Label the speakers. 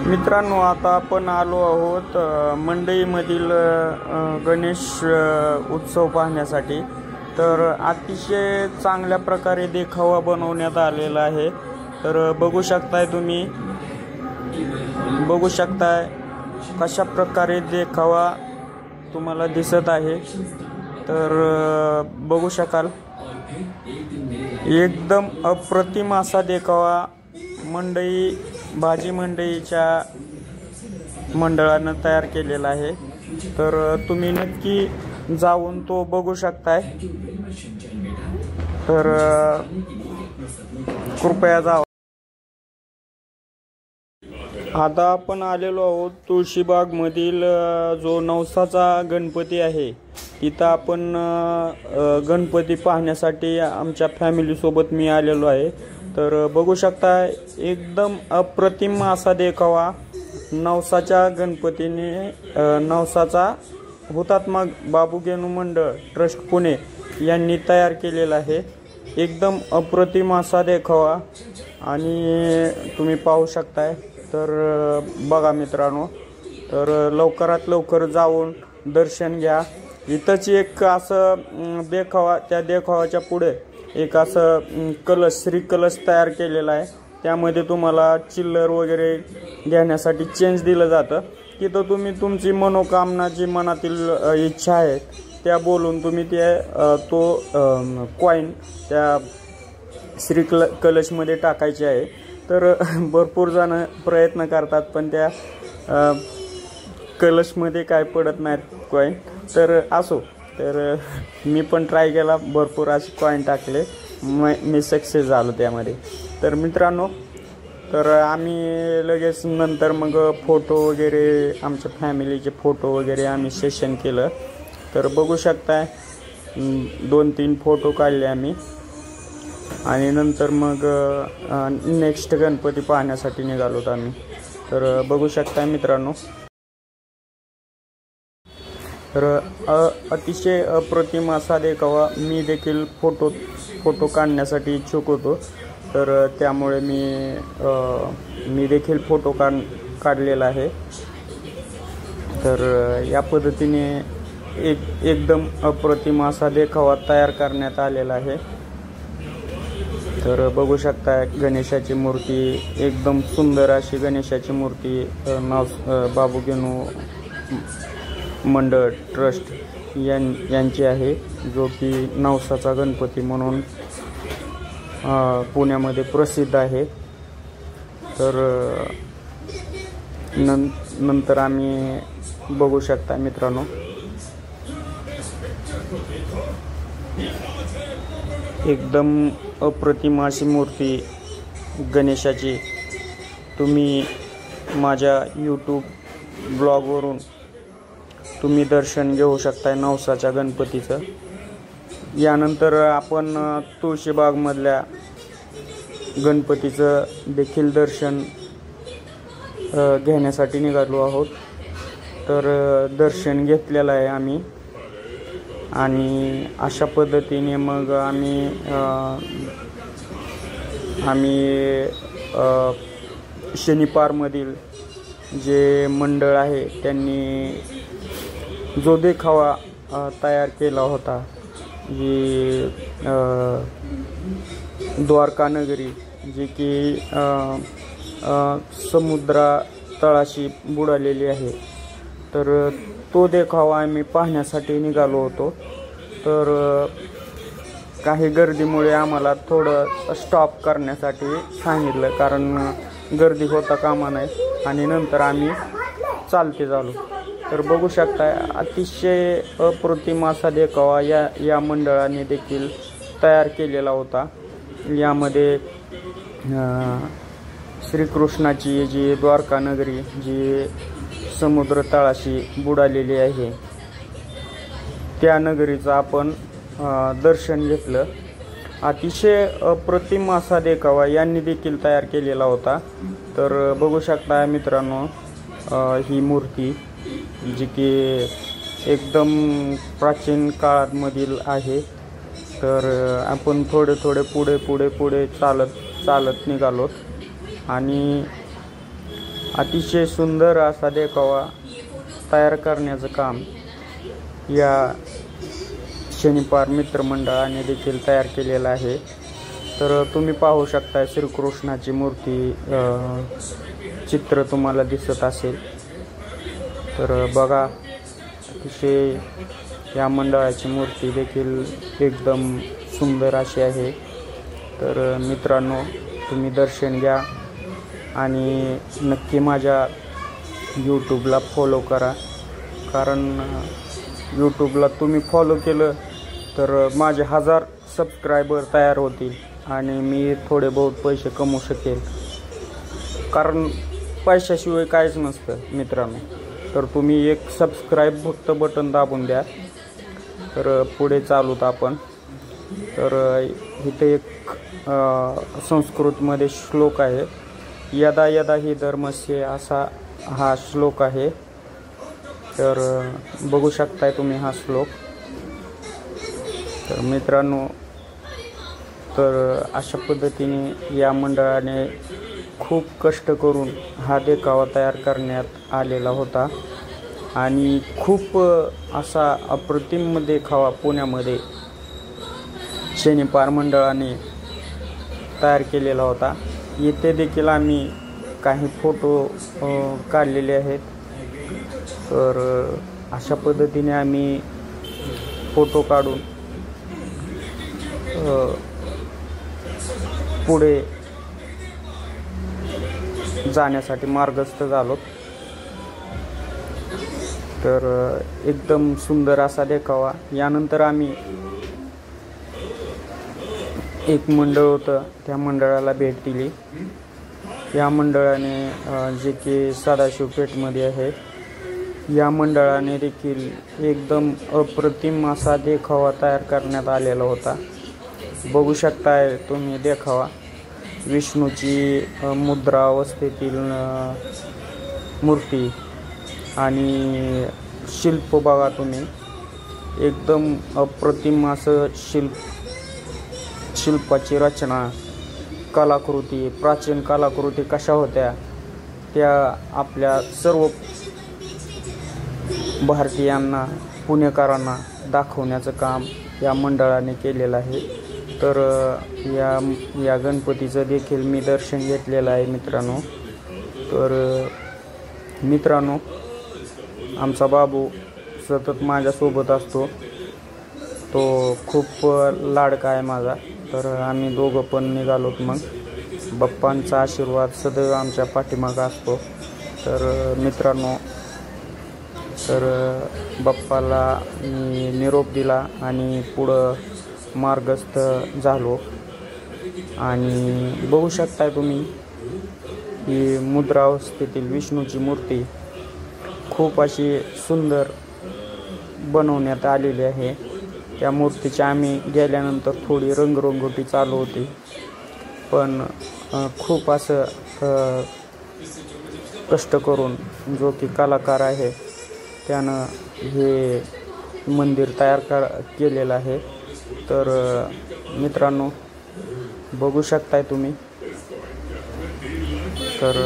Speaker 1: मित्रांनो, आता आपण आलो आहोत मंडईमधील गणेश उत्सव पाहण्यासाठी। तर अतिशय चांगल्या प्रकारे देखावा बनवण्यात आलेला आहे। तर बघू शकताय तुम्ही, बघू शकताय कशा प्रकारे देखावा तुम्हाला दिसत आहे। तर बघू शकाल एकदम अप्रतिम असा देखावा मंडई भाजी मंडईच्या मंडळानं तयार केलेला आहे। तर तुम्ही नक्की जाऊन तो बघू शकताय। तर कृपया जावा। आता आपण आलेलो आहोत तुळशीबाग मधील जो नवसाचा गणपती आहे, तिथं आपण गणपती पाहण्यासाठी आमच्या फॅमिली सोबत मी आलेलो आहे। तर बघू शकता एकदम अप्रतिम असा देखावा नवसाच्या गणपतीने नवसाचा हुतात्मा बाबू गेनू मंडळ ट्रस्ट पुणे यांनी तयार केलेला आहे। एकदम अप्रतिम असा देखावा आणि तुम्ही पाहू शकताय। तर बघा मित्रांनो, तर लवकरात लवकर जाऊन दर्शन घ्या। इथंच एक असं देखावा, त्या देखावाच्या पुढे एक असं कलश, श्री कलश तयार केलेला आहे। त्यामध्ये तुम्हाला चिल्लर वगैरे घेण्यासाठी चेंज दिलं जातं। तिथं तुम्ही तुमची मनोकामना, जी मनातील इच्छा आहे त्या बोलून तुम्ही तो कॉइन त्या श्री कलशमध्ये टाकायचे आहे। तर भरपूर जण प्रयत्न करतात, पण त्या कलशमध्ये काय पडत नाहीत कॉइन। तर असो, तर मी पण ट्राय केला, भरपूर असे कॉइन टाकले, मी सक्सेस झालो त्यामध्ये। तर मित्रांनो, तर आम्ही लगेच नंतर मग फोटो वगैरे, आमच्या फॅमिलीचे फोटो वगैरे आम्ही सेशन केलं। तर बघू शकताय 2-3 फोटो काढले आम्ही आणि नंतर मग नेक्स्ट गणपती पाहण्यासाठी निघालोत आम्ही। तर बघू शकताय मित्रांनो, तर अतिशय अप्रतिम असा देखावा। मी देखील फोटो काढण्यासाठी इच्छुक होतो, तर त्यामुळे मी देखील फोटो काढलेला आहे। तर या पद्धतीने एकदम अप्रतिम असा देखावा तयार करण्यात आलेला आहे। तर बघू शकता गणेशाची मूर्ती, एकदम सुंदर अशी गणेशाची मूर्ती बाबू गेनू मंडळ ट्रस्ट यांची आहे, जो की नवसाचा गणपती म्हणून पुण्यामध्ये प्रसिद्ध आहे। तर नंतर आम्ही बघू शकता मित्रांनो, एकदम अप्रतिम अशी मूर्ती गणेशाची तुम्ही माझ्या यूट्यूब ब्लॉगवरून तुम्ही दर्शन घेऊ शकताय नवसाच्या गणपतीचं। यानंतर आपण तुळशीबागमधल्या गणपतीचं देखील दर्शन घेण्यासाठी निघालो आहोत। तर दर्शन घेतलेलं आहे आम्ही आणि अशा पद्धतीने मग आम्ही शनिपारमधील जे मंडळ आहे त्यांनी जो देखावा तयार केला होता, जी द्वारका नगरी, जी की समुद्रा तळाशी बुडालेली आहे, तर तो देखावा आम्ही पाहण्यासाठी निघालो होतो। तर काही गर्दीमुळे आम्हाला थोडं स्टॉप करण्यासाठी सांगितलं, कारण गर्दी होता कामा नये, आणि नंतर आम्ही चालते झालो। तर बघू शकताय अतिशय अप्रतिम असा देखावा या मंडळाने देखील तयार केलेला होता। यामध्ये श्रीकृष्णाची जी द्वारका नगरी, जी समुद्र तळाशी बुडालेली आहे, त्या नगरीचं आपण दर्शन घेतलं। अतिशय अप्रतिम असा देखावा यांनी देखील तयार केलेला होता। तर बघू शकता मित्रांनो, ही मूर्ती जी की एकदम प्राचीन काळामधील आहे। तर आपण थोडे पुढे चालत निघालोत आणि अतिशय सुंदर असा देखावा तयार करण्याचं काम या शनिवार मित्रमंडळाने देखील तयार केलेलं आहे। तर तुम्ही पाहू शकता श्रीकृष्णाची मूर्ती चित्र तुम्हाला दिसत असेल। तर बघा, अतिशय या मंडळाची मूर्ती देखील एकदम सुंदर अशी आहे। तर मित्रांनो, तुम्ही दर्शन घ्या आणि नक्की माझ्या यूट्यूबला फॉलो करा, कारण यूट्यूबला तुम्ही फॉलो केलं तर माझे 1000 सबस्क्रायबर तयार होतील आणि मी थोडे बहुत पैसे कमवू शकेल, कारण पैशाशिवाय काहीच नसतं मित्रांनो। तर तुम्ही एक सबस्क्राईब फक्त बटन दाबून द्या, तर पुढे चालूत आपण। तर इथे एक संस्कृतमध्ये श्लोक आहे, यदा यदा हि धर्मस्य, असा हा श्लोक आहे। तर बघू शकताय तुम्ही हा श्लोक। तर मित्रांनो, तर अशा पद्धतीने या मंडळाने खूप कष्ट करून हा देखावा तयार करण्यात आलेला होता आणि खूप असा अप्रतिम देखावा पुण्यामध्ये शनिवार मंडळाने तयार केलेला होता। येथे देखील आम्ही काही फोटो काढलेले आहेत। तर अशा पद्धतीने आम्ही फोटो काढून पुढे जाण्यासाठी मार्गस्थ झालो। तर एकदम सुंदर असा देखावा। यानंतर आम्ही एक मंडळ होतं, त्या मंडळाला भेट दिली। या मंडळाने जे की सदाशिव पेठमध्ये आहे, या मंडळाने देखील एकदम अप्रतिम असा देखावा तयार करण्यात आलेला होता। बघू शकताय तुम्ही देखावा, विष्णूची मुद्रावस्थेतील मूर्ती आणि शिल्प बघा तुम्ही, एकदम अप्रतिम असं शिल्पाची रचना, कलाकृती, प्राचीन कलाकृती कशा होत्या त्या आपल्या सर्व भारतीयांना, पुणेकरांना दाखवण्याचं काम या मंडळाने केलेलं आहे। तर या गणपतीचं देखील मी दर्शन घेतलेलं आहे मित्रांनो। तर मित्रांनो, आमचा बाबू सतत माझ्यासोबत असतो, तो खूप लाडका आहे माझा। तर आम्ही दोघं पण निघालोत। मग बाप्पांचा आशीर्वाद सदैव आमच्या पाठीमागं असतो। तर मित्रांनो, तर बाप्पाला मी निरोप दिला आणि पुढं मार्गस्थ झालो। आणि बघू शकताय तुम्ही ही मुद्रावस्थेतील विष्णूची मूर्ती खूप अशी सुंदर बनवण्यात आलेली आहे। त्या मूर्तीची आम्ही गेल्यानंतर थोडी रंगरंगोटी चालू होती, पण खूप असं कष्ट करून जो की कलाकार आहे त्यानं हे मंदिर तयार केलेलं आहे। तर मित्रांनो, बघू शकताय तुम्ही। तर